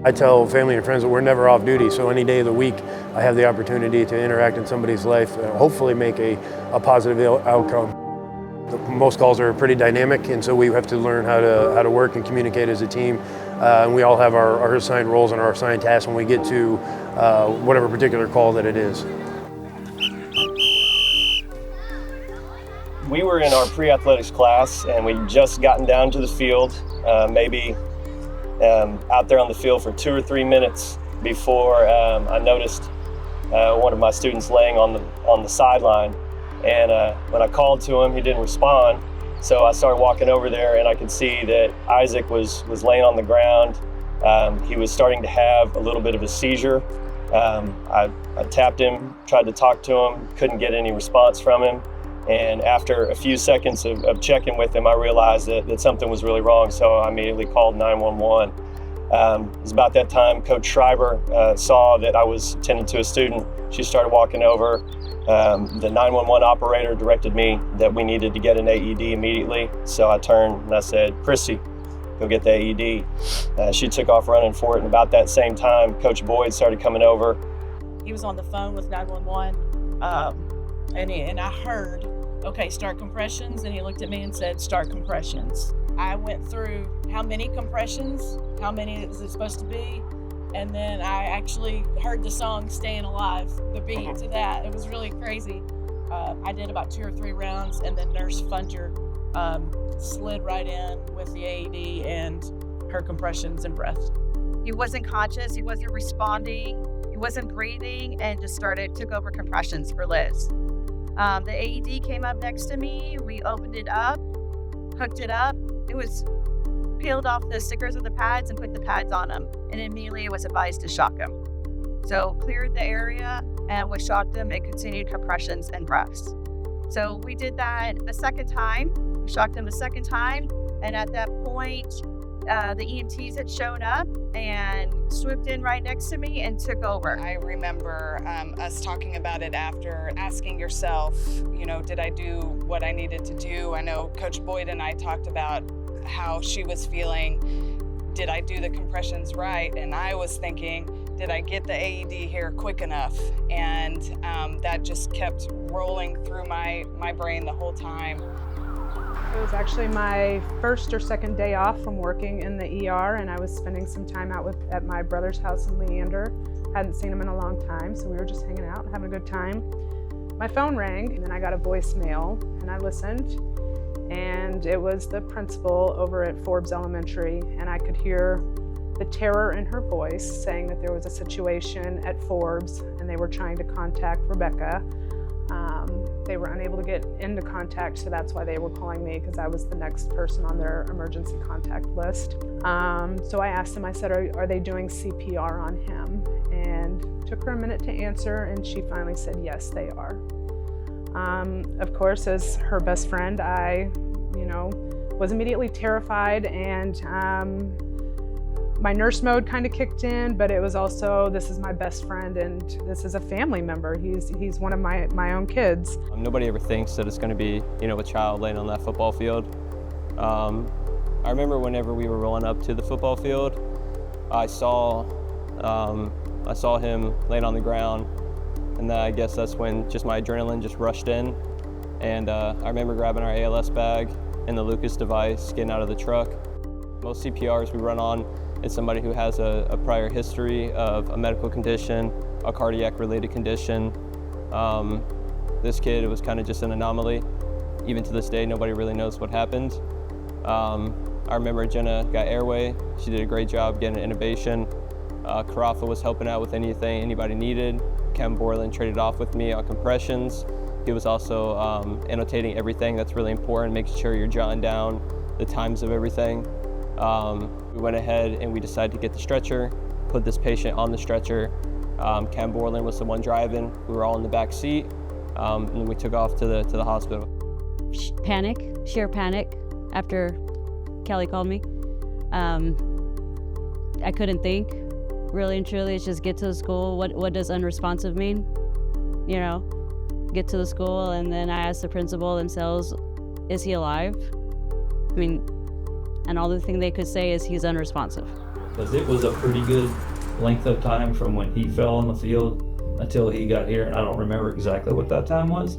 I tell family and friends that we're never off duty, so any day of the week I have the opportunity to interact in somebody's life and hopefully make a positive outcome. Most calls are pretty dynamic, and so we have to learn how to work and communicate as a team. And we all have our assigned roles and our assigned tasks when we get to whatever particular call that it is. We were in our pre-athletics class, and we'd just gotten down to the field, maybe out there on the field for 2 or 3 minutes before I noticed one of my students laying on the sideline. And when I called to him, he didn't respond. So I started walking over there, and I could see that Isaac was laying on the ground. He was starting to have a little bit of a seizure. I tapped him, tried to talk to him, couldn't get any response from him. And after a few seconds of checking with him, I realized that something was really wrong. So I immediately called 911. It was about that time Coach Schreiber saw that I was tending to a student. She started walking over. The 911 operator directed me that we needed to get an AED immediately. So I turned and I said, "Chrissy, go get the AED." She took off running for it. And about that same time, Coach Boyd started coming over. He was on the phone with 911, and I heard, "Okay, start compressions." And he looked at me and said, "Start compressions." I went through how many compressions, how many is it supposed to be? And then I actually heard the song Staying Alive, the beat to that. It was really crazy. I did about 2 or 3 rounds, and then Nurse Funger slid right in with the AED and her compressions and breath. He wasn't conscious, he wasn't responding, he wasn't breathing, and just took over compressions for Liz. The AED came up next to me, we opened it up, hooked it up. It was peeled off the stickers of the pads and put the pads on them. And immediately it was advised to shock him. So cleared the area and we shocked him and continued compressions and breaths. So we did that the second time. We shocked him the second time. And at that point, the EMTs had shown up and swooped in right next to me and took over. I remember us talking about it after, asking yourself, did I do what I needed to do? I know Coach Boyd and I talked about how she was feeling. Did I do the compressions right? And I was thinking, did I get the AED here quick enough? And that just kept rolling through my brain the whole time. It was actually my first or second day off from working in the ER, and I was spending some time out at my brother's house in Leander. Hadn't seen him in a long time, so we were just hanging out and having a good time. My phone rang, and then I got a voicemail, and I listened, and it was the principal over at Forbes Elementary, and I could hear the terror in her voice saying that there was a situation at Forbes, and they were trying to contact Rebecca. They were unable to get into contact, so that's why they were calling me, because I was the next person on their emergency contact list. So I asked them, I said, are they doing CPR on him? And took her a minute to answer, and she finally said, yes, they are. Of course, as her best friend, I, was immediately terrified, and my nurse mode kind of kicked in, but it was also, this is my best friend and this is a family member. He's one of my own kids. Nobody ever thinks that it's going to be, a child laying on that football field. I remember whenever we were rolling up to the football field, I saw him laying on the ground, and I guess that's when just my adrenaline just rushed in. And I remember grabbing our ALS bag and the Lucas device, getting out of the truck. Most CPRs we run on is somebody who has a prior history of a medical condition, a cardiac-related condition. This kid, it was kind of just an anomaly. Even to this day, nobody really knows what happened. I remember Jenna got airway. She did a great job getting an intubation. Carafa was helping out with anything anybody needed. Ken Borland traded off with me on compressions. He was also annotating everything that's really important, making sure you're jotting down the times of everything. We went ahead and we decided to get the stretcher, put this patient on the stretcher. Ken Borland was the one driving. We were all in the back seat, and then we took off to the hospital. Sheer panic after Kelly called me. I couldn't think, really and truly. It's just get to the school. What does unresponsive mean? Get to the school, and then I asked the principal themselves, is he alive? And all the thing they could say is he's unresponsive. because it was a pretty good length of time from when he fell on the field until he got here. And I don't remember exactly what that time was,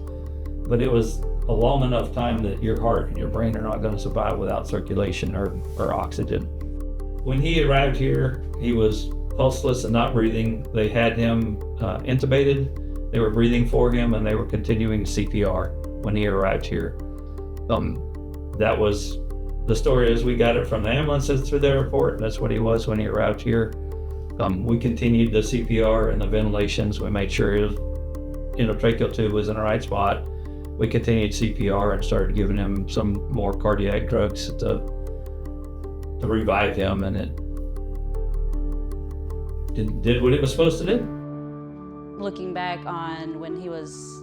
but it was a long enough time that your heart and your brain are not going to survive without circulation or oxygen. When he arrived here, he was pulseless and not breathing. They had him intubated. They were breathing for him, and they were continuing CPR when he arrived here. That was the story as we got it from the ambulances through their report, and that's what he was when he arrived here. We continued the CPR and the ventilations. We made sure his endotracheal tube was in the right spot. We continued CPR and started giving him some more cardiac drugs to revive him, and it did what it was supposed to do. Looking back on when he was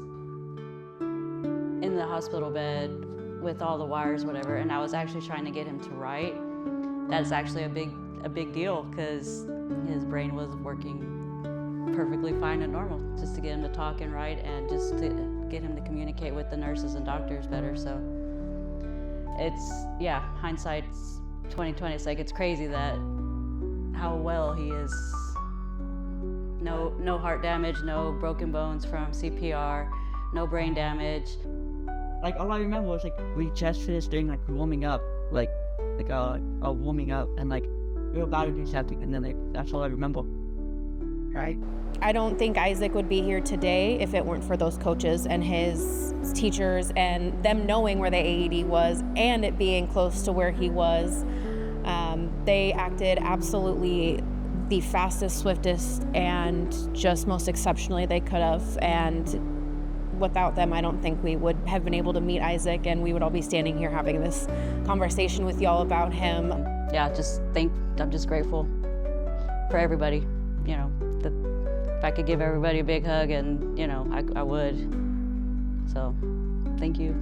in the hospital bed with all the wires, whatever, and I was actually trying to get him to write, that's actually a big deal, because his brain was working perfectly fine and normal, just to get him to talk and write and just to get him to communicate with the nurses and doctors better. So it's, yeah, hindsight's 2020. It's like, it's crazy that how well he is. No heart damage, no broken bones from CPR, no brain damage. Like, all I remember was, like, we just finished doing, like, warming up, like warming up, and, like, we were about to do something, and then, like, that's all I remember. Right? I don't think Isaac would be here today if it weren't for those coaches and his teachers and them knowing where the AED was and it being close to where he was. They acted absolutely the fastest, swiftest, and just most exceptionally they could have. And without them, I don't think we would have been able to meet Isaac, and we would all be standing here having this conversation with y'all about him. Yeah, I'm just grateful for everybody. You know, if I could give everybody a big hug, and, you know, I would. So, thank you.